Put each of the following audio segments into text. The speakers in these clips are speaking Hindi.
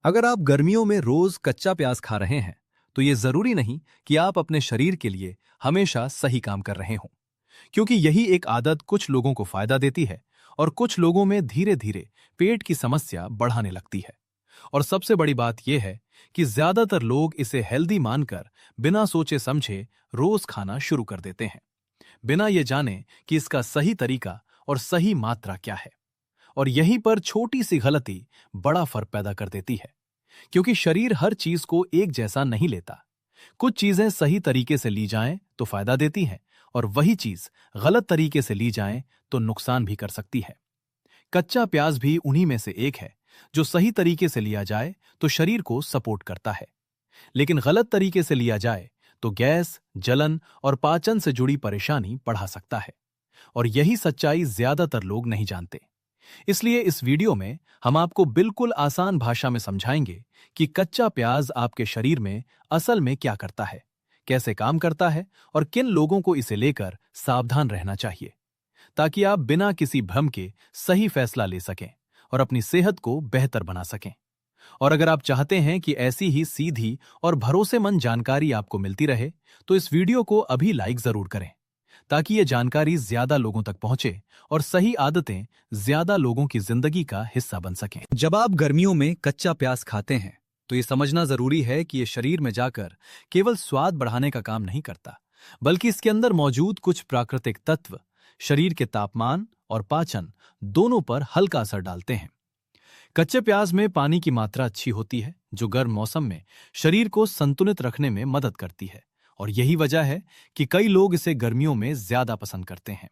अगर आप गर्मियों में रोज कच्चा प्याज खा रहे हैं, तो ये जरूरी नहीं कि आप अपने शरीर के लिए हमेशा सही काम कर रहे हों, क्योंकि यही एक आदत कुछ लोगों को फायदा देती है और कुछ लोगों में धीरे धीरे पेट की समस्या बढ़ाने लगती है। और सबसे बड़ी बात यह है कि ज्यादातर लोग इसे हेल्दी मानकर बिना सोचे समझे रोज खाना शुरू कर देते हैं, बिना ये जाने कि इसका सही तरीका और सही मात्रा क्या है। और यहीं पर छोटी सी गलती बड़ा फर्क पैदा कर देती है, क्योंकि शरीर हर चीज को एक जैसा नहीं लेता। कुछ चीजें सही तरीके से ली जाएं तो फायदा देती हैं, और वही चीज गलत तरीके से ली जाए तो नुकसान भी कर सकती है। कच्चा प्याज भी उन्हीं में से एक है, जो सही तरीके से लिया जाए तो शरीर को सपोर्ट करता है, लेकिन गलत तरीके से लिया जाए तो गैस, जलन और पाचन से जुड़ी परेशानी बढ़ा सकता है। और यही सच्चाई ज्यादातर लोग नहीं जानते। इसलिए इस वीडियो में हम आपको बिल्कुल आसान भाषा में समझाएंगे कि कच्चा प्याज आपके शरीर में असल में क्या करता है, कैसे काम करता है और किन लोगों को इसे लेकर सावधान रहना चाहिए, ताकि आप बिना किसी भ्रम के सही फैसला ले सकें और अपनी सेहत को बेहतर बना सकें। और अगर आप चाहते हैं कि ऐसी ही सीधी और भरोसेमंद जानकारी आपको मिलती रहे, तो इस वीडियो को अभी लाइक जरूर करें, ताकि ये जानकारी ज्यादा लोगों तक पहुंचे और सही आदतें ज्यादा लोगों की जिंदगी का हिस्सा बन सकें। जब आप गर्मियों में कच्चा प्याज खाते हैं, तो ये समझना जरूरी है कि ये शरीर में जाकर केवल स्वाद बढ़ाने का काम नहीं करता, बल्कि इसके अंदर मौजूद कुछ प्राकृतिक तत्व शरीर के तापमान और पाचन दोनों पर हल्का असर डालते हैं। कच्चे प्याज में पानी की मात्रा अच्छी होती है, जो गर्म मौसम में शरीर को संतुलित रखने में मदद करती है, और यही वजह है कि कई लोग इसे गर्मियों में ज्यादा पसंद करते हैं।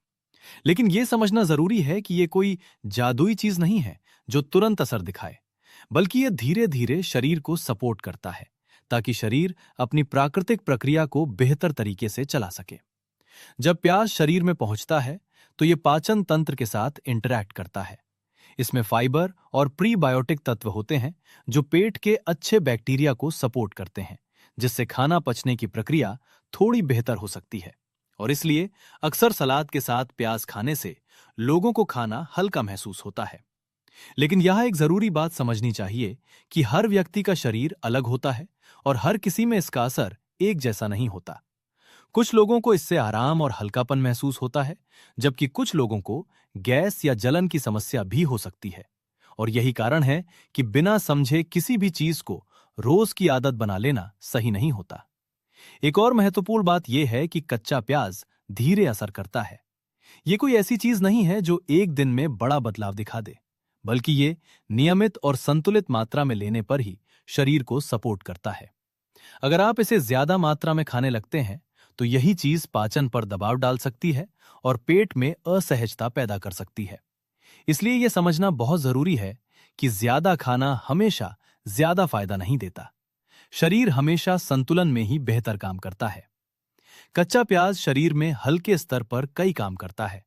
लेकिन यह समझना जरूरी है कि यह कोई जादुई चीज नहीं है जो तुरंत असर दिखाए, बल्कि यह धीरे धीरे शरीर को सपोर्ट करता है, ताकि शरीर अपनी प्राकृतिक प्रक्रिया को बेहतर तरीके से चला सके। जब प्याज शरीर में पहुंचता है, तो यह पाचन तंत्र के साथ इंटरैक्ट करता है। इसमें फाइबर और प्रीबायोटिक तत्व होते हैं, जो पेट के अच्छे बैक्टीरिया को सपोर्ट करते हैं, जिससे खाना पचने की प्रक्रिया थोड़ी बेहतर हो सकती है। और इसलिए अक्सर सलाद के साथ प्याज खाने से लोगों को खाना हल्का महसूस होता है। लेकिन यह एक जरूरी बात समझनी चाहिए कि हर व्यक्ति का शरीर अलग होता है और हर किसी में इसका असर एक जैसा नहीं होता। कुछ लोगों को इससे आराम और हल्कापन महसूस होता है, जबकि कुछ लोगों को गैस या जलन की समस्या भी हो सकती है। और यही कारण है कि बिना समझे किसी भी चीज को रोज की आदत बना लेना सही नहीं होता। एक और महत्वपूर्ण बात यह है कि कच्चा प्याज धीरे असर करता है। यह कोई ऐसी चीज नहीं है जो एक दिन में बड़ा बदलाव दिखा दे, बल्कि ये नियमित और संतुलित मात्रा में लेने पर ही शरीर को सपोर्ट करता है। अगर आप इसे ज्यादा मात्रा में खाने लगते हैं, तो यही चीज पाचन पर दबाव डाल सकती है और पेट में असहजता पैदा कर सकती है। इसलिए यह समझना बहुत जरूरी है कि ज्यादा खाना हमेशा ज्यादा फायदा नहीं देता। शरीर हमेशा संतुलन में ही बेहतर काम करता है। कच्चा प्याज शरीर में हल्के स्तर पर कई काम करता है,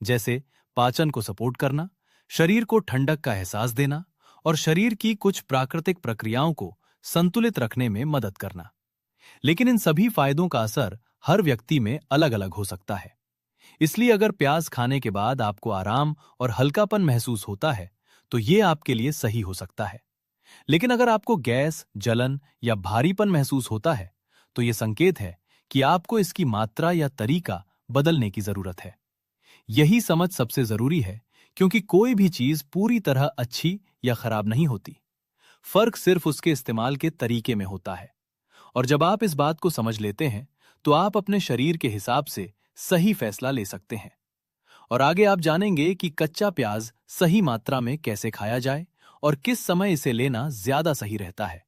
जैसे पाचन को सपोर्ट करना, शरीर को ठंडक का एहसास देना और शरीर की कुछ प्राकृतिक प्रक्रियाओं को संतुलित रखने में मदद करना। लेकिन इन सभी फायदों का असर हर व्यक्ति में अलग अलग हो सकता है। इसलिए अगर प्याज खाने के बाद आपको आराम और हल्कापन महसूस होता है, तो यह आपके लिए सही हो सकता है। लेकिन अगर आपको गैस, जलन या भारीपन महसूस होता है, तो यह संकेत है कि आपको इसकी मात्रा या तरीका बदलने की जरूरत है। यही समझ सबसे जरूरी है, क्योंकि कोई भी चीज पूरी तरह अच्छी या खराब नहीं होती। फर्क सिर्फ उसके इस्तेमाल के तरीके में होता है। और जब आप इस बात को समझ लेते हैं, तो आप अपने शरीर के हिसाब से सही फैसला ले सकते हैं। और आगे आप जानेंगे कि कच्चा प्याज सही मात्रा में कैसे खाया जाए और किस समय इसे लेना ज्यादा सही रहता है,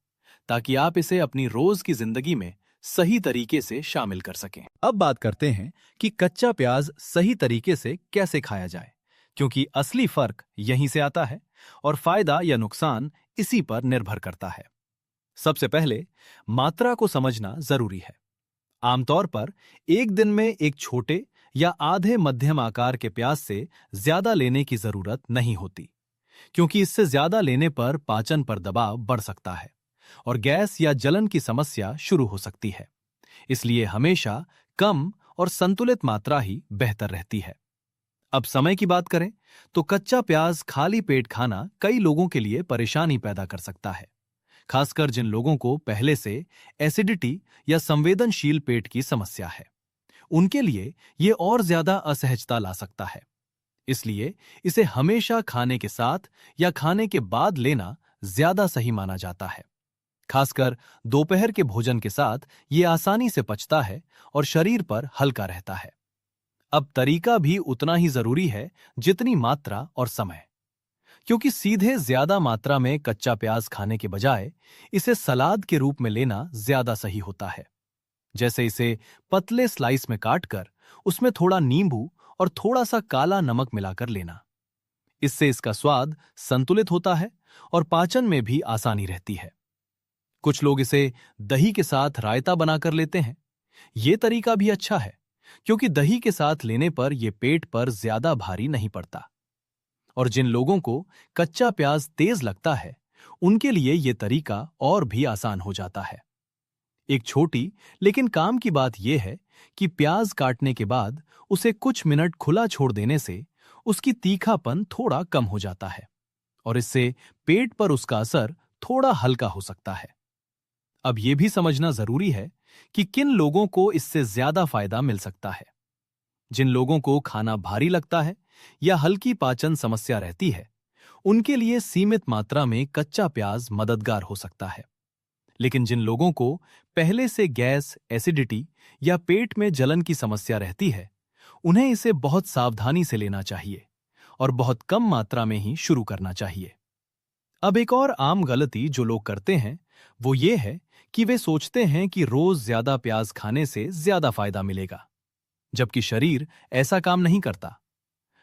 ताकि आप इसे अपनी रोज की जिंदगी में सही तरीके से शामिल कर सकें। अब बात करते हैं कि कच्चा प्याज सही तरीके से कैसे खाया जाए, क्योंकि असली फर्क यहीं से आता है और फायदा या नुकसान इसी पर निर्भर करता है। सबसे पहले मात्रा को समझना जरूरी है। आमतौर पर एक दिन में एक छोटे या आधे मध्यम आकार के प्याज से ज्यादा लेने की जरूरत नहीं होती, क्योंकि इससे ज्यादा लेने पर पाचन पर दबाव बढ़ सकता है और गैस या जलन की समस्या शुरू हो सकती है। इसलिए हमेशा कम और संतुलित मात्रा ही बेहतर रहती है। अब समय की बात करें, तो कच्चा प्याज खाली पेट खाना कई लोगों के लिए परेशानी पैदा कर सकता है। खासकर जिन लोगों को पहले से एसिडिटी या संवेदनशील पेट की समस्या है, उनके लिए यह और ज्यादा असहजता ला सकता है। इसलिए इसे हमेशा खाने के साथ या खाने के बाद लेना ज्यादा सही माना जाता है। खासकर दोपहर के भोजन के साथ यह आसानी से पचता है और शरीर पर हल्का रहता है। अब तरीका भी उतना ही जरूरी है जितनी मात्रा और समय, क्योंकि सीधे ज्यादा मात्रा में कच्चा प्याज खाने के बजाय इसे सलाद के रूप में लेना ज्यादा सही होता है। जैसे इसे पतले स्लाइस में काटकर उसमें थोड़ा नींबू और थोड़ा सा काला नमक मिलाकर लेना। इससे इसका स्वाद संतुलित होता है और पाचन में भी आसानी रहती है। कुछ लोग इसे दही के साथ रायता बनाकर लेते हैं। यह तरीका भी अच्छा है, क्योंकि दही के साथ लेने पर यह पेट पर ज्यादा भारी नहीं पड़ता। और जिन लोगों को कच्चा प्याज तेज लगता है, उनके लिए यह तरीका और भी आसान हो जाता है। एक छोटी लेकिन काम की बात यह है कि प्याज काटने के बाद उसे कुछ मिनट खुला छोड़ देने से उसकी तीखापन थोड़ा कम हो जाता है और इससे पेट पर उसका असर थोड़ा हल्का हो सकता है। अब यह भी समझना जरूरी है कि किन लोगों को इससे ज्यादा फायदा मिल सकता है। जिन लोगों को खाना भारी लगता है या हल्की पाचन समस्या रहती है, उनके लिए सीमित मात्रा में कच्चा प्याज मददगार हो सकता है। लेकिन जिन लोगों को पहले से गैस, एसिडिटी या पेट में जलन की समस्या रहती है, उन्हें इसे बहुत सावधानी से लेना चाहिए और बहुत कम मात्रा में ही शुरू करना चाहिए। अब एक और आम गलती जो लोग करते हैं वो ये है कि वे सोचते हैं कि रोज ज्यादा प्याज खाने से ज्यादा फायदा मिलेगा, जबकि शरीर ऐसा काम नहीं करता।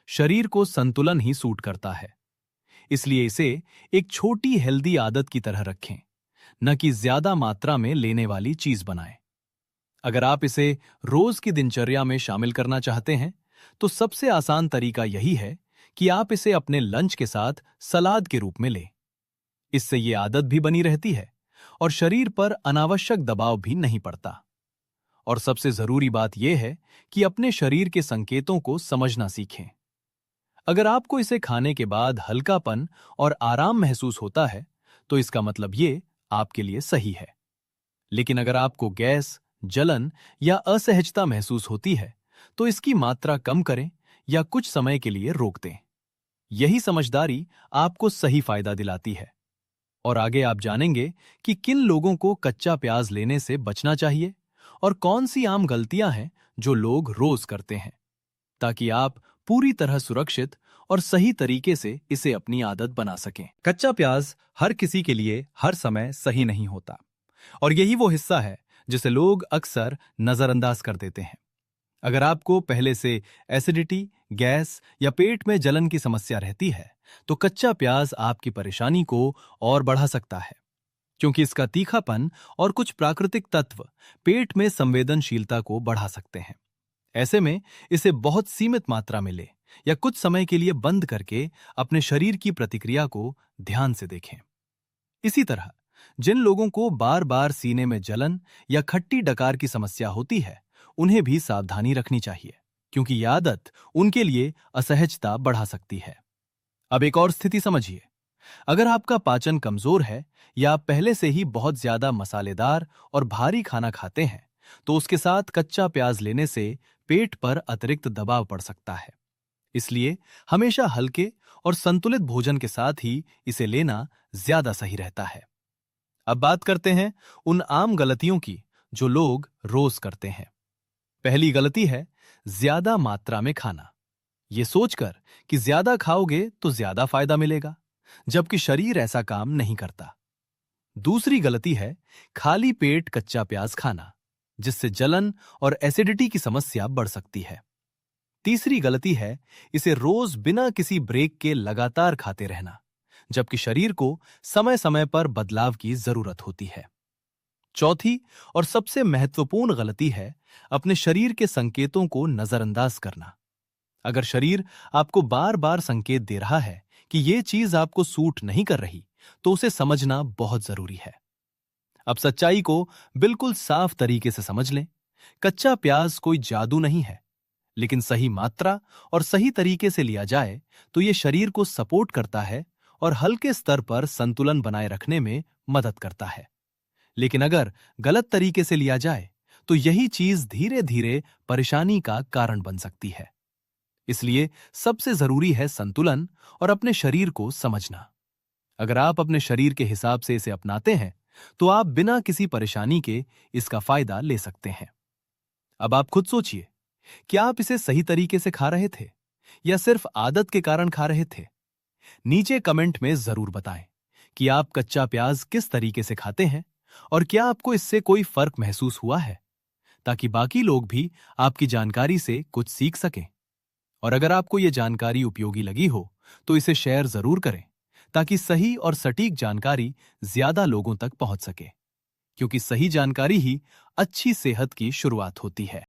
शरीर को संतुलन ही सूट करता है। इसलिए इसे एक छोटी हेल्दी आदत की तरह रखें, न कि ज्यादा मात्रा में लेने वाली चीज बनाएं। अगर आप इसे रोज की दिनचर्या में शामिल करना चाहते हैं, तो सबसे आसान तरीका यही है कि आप इसे अपने लंच के साथ सलाद के रूप में लें। इससे ये आदत भी बनी रहती है और शरीर पर अनावश्यक दबाव भी नहीं पड़ता। और सबसे जरूरी बात यह है कि अपने शरीर के संकेतों को समझना सीखें। अगर आपको इसे खाने के बाद हल्कापन और आराम महसूस होता है, तो इसका मतलब ये आपके लिए सही है। लेकिन अगर आपको गैस, जलन या असहजता महसूस होती है, तो इसकी मात्रा कम करें या कुछ समय के लिए रोक दें। यही समझदारी आपको सही फायदा दिलाती है। और आगे आप जानेंगे कि किन लोगों को कच्चा प्याज लेने से बचना चाहिए और कौन सी आम गलतियां हैं जो लोग रोज करते हैं, ताकि आप पूरी तरह सुरक्षित और सही तरीके से इसे अपनी आदत बना सकें। कच्चा प्याज हर किसी के लिए हर समय सही नहीं होता, और यही वो हिस्सा है जिसे लोग अक्सर नजरअंदाज कर देते हैं। अगर आपको पहले से एसिडिटी, गैस या पेट में जलन की समस्या रहती है, तो कच्चा प्याज आपकी परेशानी को और बढ़ा सकता है, क्योंकि इसका तीखापन और कुछ प्राकृतिक तत्व पेट में संवेदनशीलता को बढ़ा सकते हैं। ऐसे में इसे बहुत सीमित मात्रा में लें या कुछ समय के लिए बंद करके अपने शरीर की प्रतिक्रिया को ध्यान से देखें। इसी तरह जिन लोगों को बार बार सीने में जलन या खट्टी डकार की समस्या होती है, उन्हें भी सावधानी रखनी चाहिए, क्योंकि यह आदत उनके लिए असहजता बढ़ा सकती है। अब एक और स्थिति समझिए। अगर आपका पाचन कमजोर है या आप पहले से ही बहुत ज्यादा मसालेदार और भारी खाना खाते हैं, तो उसके साथ कच्चा प्याज लेने से पेट पर अतिरिक्त दबाव पड़ सकता है। इसलिए हमेशा हल्के और संतुलित भोजन के साथ ही इसे लेना ज्यादा सही रहता है। अब बात करते हैं उन आम गलतियों की जो लोग रोज करते हैं। पहली गलती है ज्यादा मात्रा में खाना, ये सोचकर कि ज्यादा खाओगे तो ज्यादा फायदा मिलेगा, जबकि शरीर ऐसा काम नहीं करता। दूसरी गलती है खाली पेट कच्चा प्याज खाना, जिससे जलन और एसिडिटी की समस्या बढ़ सकती है। तीसरी गलती है इसे रोज बिना किसी ब्रेक के लगातार खाते रहना, जबकि शरीर को समय समय पर बदलाव की जरूरत होती है। चौथी और सबसे महत्वपूर्ण गलती है अपने शरीर के संकेतों को नजरअंदाज करना। अगर शरीर आपको बार बार संकेत दे रहा है कि यह चीज आपको सूट नहीं कर रही, तो उसे समझना बहुत जरूरी है। अब सच्चाई को बिल्कुल साफ तरीके से समझ लें। कच्चा प्याज कोई जादू नहीं है, लेकिन सही मात्रा और सही तरीके से लिया जाए तो यह शरीर को सपोर्ट करता है और हल्के स्तर पर संतुलन बनाए रखने में मदद करता है। लेकिन अगर गलत तरीके से लिया जाए तो यही चीज धीरे धीरे परेशानी का कारण बन सकती है। इसलिए सबसे जरूरी है संतुलन और अपने शरीर को समझना। अगर आप अपने शरीर के हिसाब से इसे अपनाते हैं तो आप बिना किसी परेशानी के इसका फायदा ले सकते हैं। अब आप खुद सोचिए, क्या आप इसे सही तरीके से खा रहे थे या सिर्फ आदत के कारण खा रहे थे? नीचे कमेंट में जरूर बताएं कि आप कच्चा प्याज किस तरीके से खाते हैं और क्या आपको इससे कोई फर्क महसूस हुआ है, ताकि बाकी लोग भी आपकी जानकारी से कुछ सीख सकें। और अगर आपको यह जानकारी उपयोगी लगी हो तो इसे शेयर जरूर करें, ताकि सही और सटीक जानकारी ज्यादा लोगों तक पहुंच सके, क्योंकि सही जानकारी ही अच्छी सेहत की शुरुआत होती है।